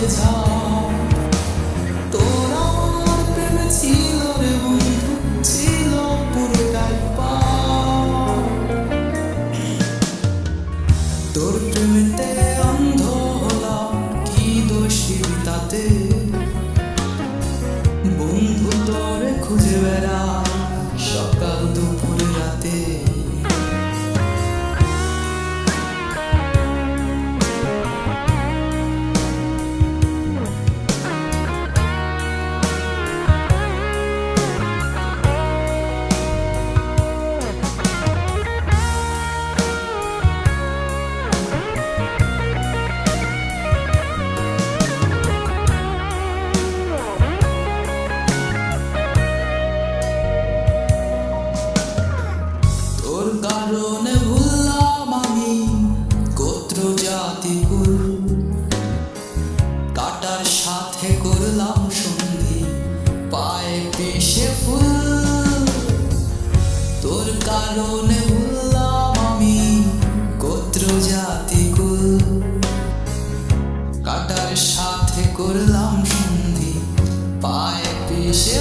মাঝে ঝাঁপ। তোর আমার প্রেমে ছিল রে বন্ধু, ছিল পুরোটাই পাপ। তোর প্রেমেতে অন্ধ হলাম, কি দোষী তাতে? বন্ধু তোরে খুঁজে বেড়াই সকাল দুপুর রাতে। তোর কারণে ভুললাম আমি গোত্র জাতি কুল, কাটার সাথে করলাম সন্ধি পায়ে পেশে ফুল। তোর কারণে ভুললাম আমি গোত্র জাতি কুল, কাটার সাথে করলাম সন্ধি পায়ে পেশে